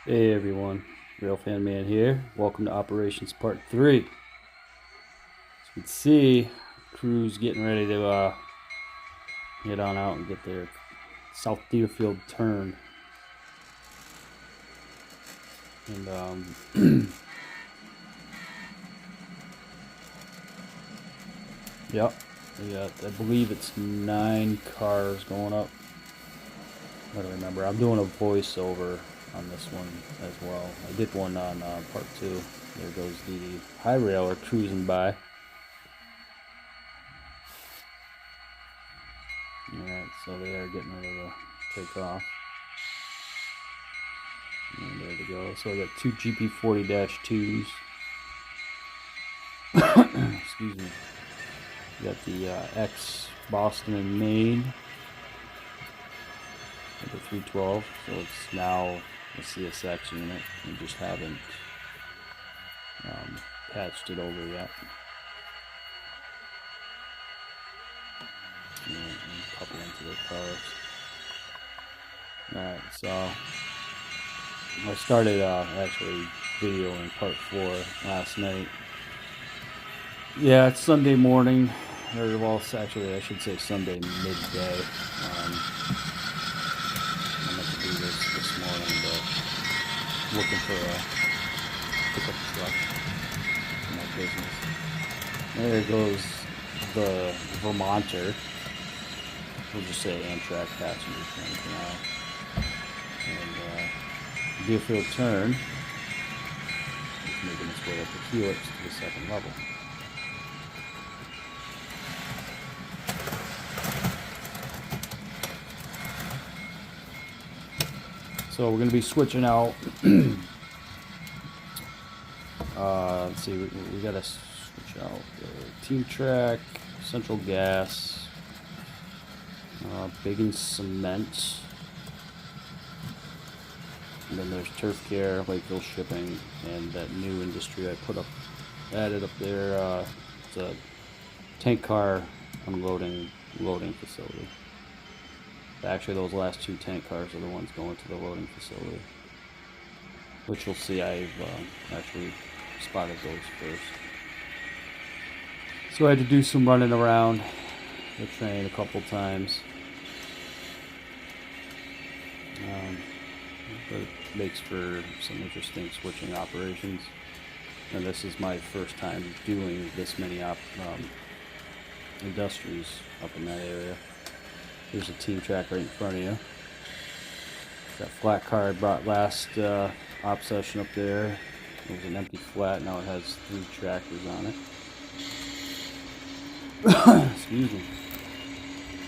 Hey everyone, Real Fan Man here. Welcome to Operations Part 3. As you can see, crew's getting ready to head on out and get their South DeerfieldTurn. And yep, we got, I believe it's 9 cars going up. I don't remember. I'm doing a voiceover on this one as well. I did one on Part 2. There goes the high railer cruising by. Alright, so they are getting ready to take off. And there we go. So I got 2 GP40-2s. Excuse me. We got the X Boston and Maine. The 312. So it's now a CSX unit. We just haven't patched it over yet. And couple into the cars. Alright, so I started actually videoing Part 4 last night. Yeah, it's Sunday morning, or well, actually I should say Sunday midday. I meant to do this morning, but looking for a pickup truck for my business. There goes the Vermonter. We'll just say Amtrak passenger train for now. And DeerfieldTurn is making its way up the helix to the 2nd level. So we're going to be switching out. Let's see, we got to switch out the Team Track, Central Gas, Big and Cement, and then there's Turf Care, Lakeville Shipping, and that new industry I added up there. It's a tank car unloading loading facility. Actually, those last 2 tank cars are the ones going to the loading facility, which you'll see I've actually spotted those first. So I had to do some running around the train a couple times. But it makes for some interesting switching operations. And this is my first time doing this many industries up in that area. There's a Team Track right in front of you. That flat car I brought last op session up there. It was an empty flat. Now it has 3 tractors on it. Excuse me.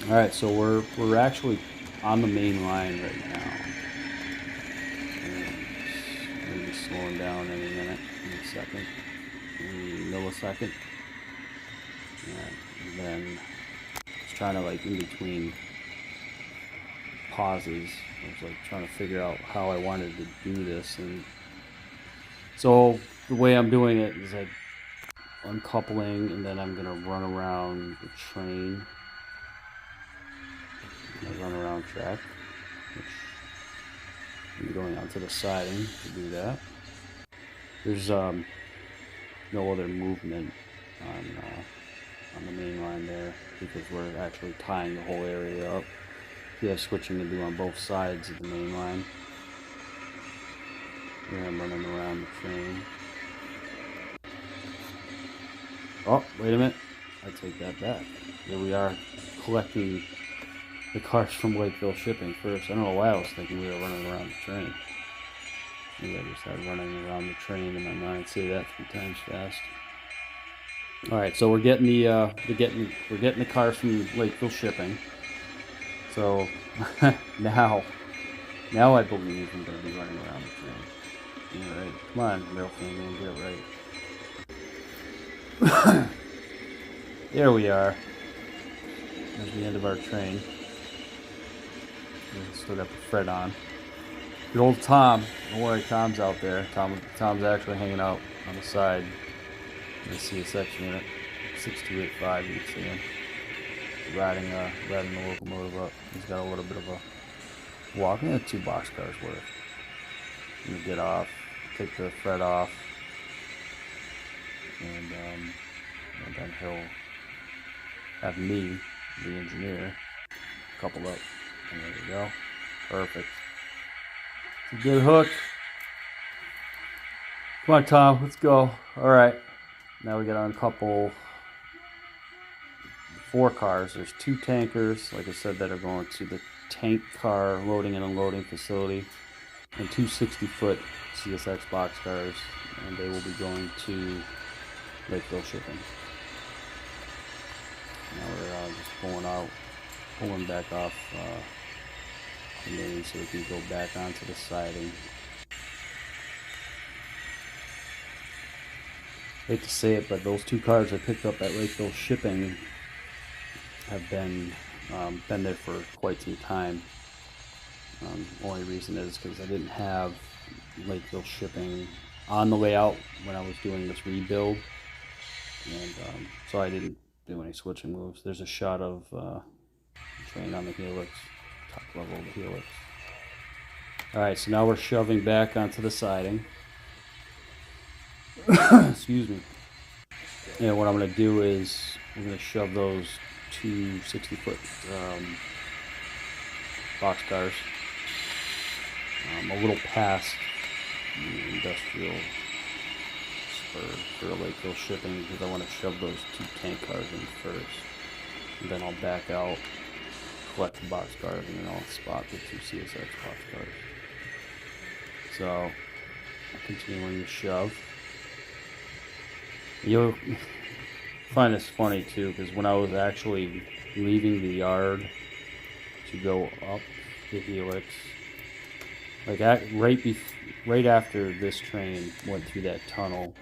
All right, so we're actually on the main line right now. And we're gonna be slowing down any minute, any second, any millisecond. And then just trying to, like, in between pauses, I was like trying to figure out how I wanted to do this. And so the way I'm doing it is like uncoupling, and then I'm gonna run around the train. I run around track, which I'm going onto the siding to do that. There's no other movement on the main line there because we're actually tying the whole area up. We have switching to do on both sides of the main line. Here I'm running around the train. Oh, wait a minute. I take that back. Here we are collecting the cars from Lakeville Shipping first. I don't know why I was thinking we were running around the train. Maybe I just had running around the train in my mind. Say that 3 times fast. All right, so we're getting we're getting the cars from Lakeville Shipping. So now I believe I'm going to be running around the train. All right, come on, Real Fan Man, get it right. There we are. There's the end of our train. We still got the Fred on. Good old Tom. Don't worry, Tom's out there. Tom's actually hanging out on the side. You can see a section unit. 6285, you can see him. Riding the locomotive up. He's got a little bit of a walk. 2 boxcars worth. I'm gonna get off, take the thread off, and then he'll have me, the engineer, couple up, and there we go. Perfect. It's a good hook. Come on, Tom, let's go. All right, now we got to uncouple 4 cars. There's 2 tankers, like I said, that are going to the tank car loading and unloading facility, and 2 60-foot CSX boxcars, and they will be going to Lakeville shipping. Now we're just pulling back off the main so we can go back onto the siding. Hate to say it, but those 2 cars I picked up at Lakeville shipping have been there for quite some time. Only reason is because I didn't have Lakeville shipping on the layout when I was doing this rebuild, and so I didn't do any switching moves. There's a shot of the train on the helix, top level of the helix. Alright, so now we're shoving back onto the siding. Excuse me. And what I'm going to do is I'm going to shove those 2 60-foot boxcars a little past the industrial spur for Lakeville shipping, because I want to shove those 2 tank cars in first. And then I'll back out, collect the boxcars, and then I'll spot the 2 CSX boxcars. So, continuing to shove. You'll find this funny too, because when I was actually leaving the yard to go up the helix, like right after this train went through that tunnel,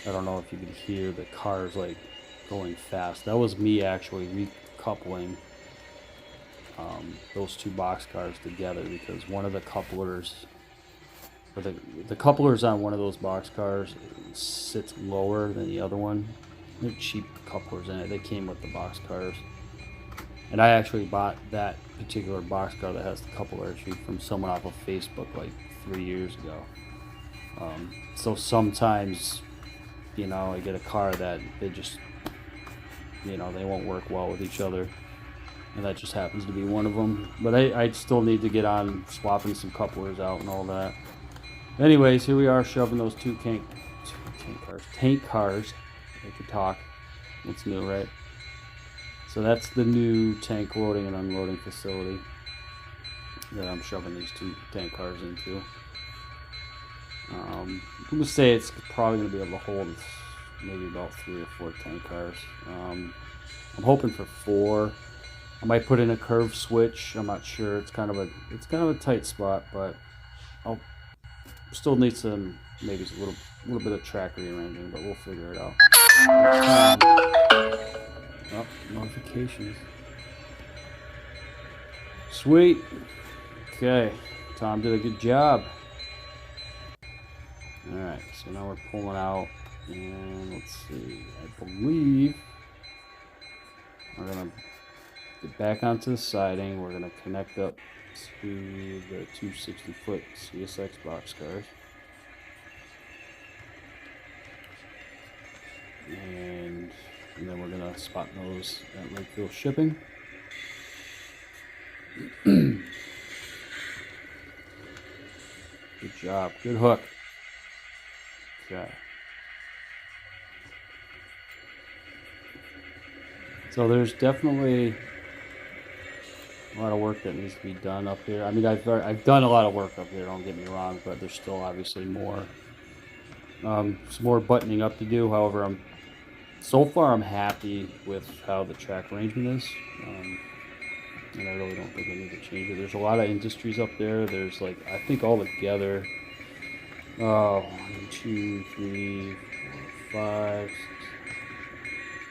I don't know if you could hear the cars like going fast. That was me actually recoupling those 2 boxcars together, because one of the couplers, or the couplers on one of those boxcars sits lower than the other one. They're cheap couplers in it. They came with the boxcars. And I actually bought that particular boxcar that has the coupler issue from someone off of Facebook like 3 years ago. So sometimes, you know, I get a car that they just, you know, they won't work well with each other. And that just happens to be one of them. But I still need to get on swapping some couplers out and all that. Anyways, here we are shoving those 2 tank cars. I could talk. It's new, right? So that's the new tank loading and unloading facility that I'm shoving these 2 tank cars into. I'm going to say it's probably going to be able to hold maybe about 3 or 4 tank cars. I'm hoping for 4. I might put in a curve switch. I'm not sure. It's kind of a tight spot, but I'll still need some, maybe a little bit of track rearranging, but we'll figure it out. Oh, notifications. Sweet. Okay, Tom did a good job. Alright, so now we're pulling out, and let's see, I believe we're going to get back onto the siding. We're going to connect up to the 2 60-foot CSX boxcars. And then we're going to spot those at Lakeville shipping. Good job. Good hook. Okay. So there's definitely a lot of work that needs to be done up here. I mean, I've done a lot of work up here, don't get me wrong, but there's still obviously more. Some more buttoning up to do. However, so far I'm happy with how the track arrangement is. And I really don't think I need to change it. There's a lot of industries up there. There's like, I think all together, 1, 2, 3, 4, 5, 6,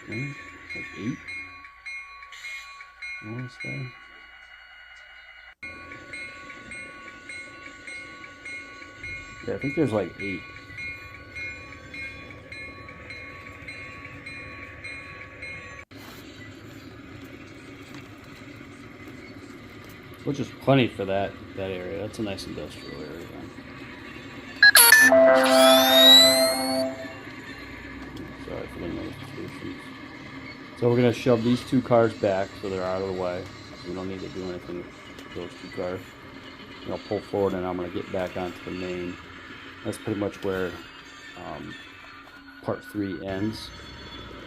7, like 8. I want to say. Yeah, I think there's like 8. Which is plenty for that area. That's a nice industrial area. Sorry for the notifications. So we're going to shove these two cars back so they're out of the way. So we don't need to do anything with those two cars. And I'll pull forward and I'm going to get back onto the main. That's pretty much where part 3 ends.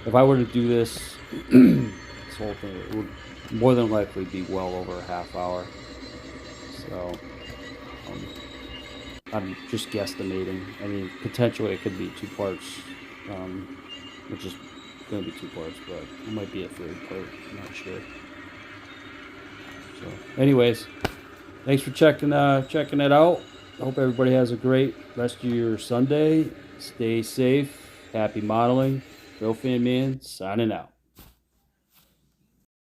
If I were to do this, this whole thing, it would more than likely be well over a half hour. So I'm just guesstimating. I mean, potentially it could be 2 parts, which is going to be 2 parts, but it might be a 3rd part. I'm not sure. So, anyways, thanks for checking it out. I hope everybody has a great rest of your Sunday. Stay safe. Happy modeling. Real Fan Man signing out.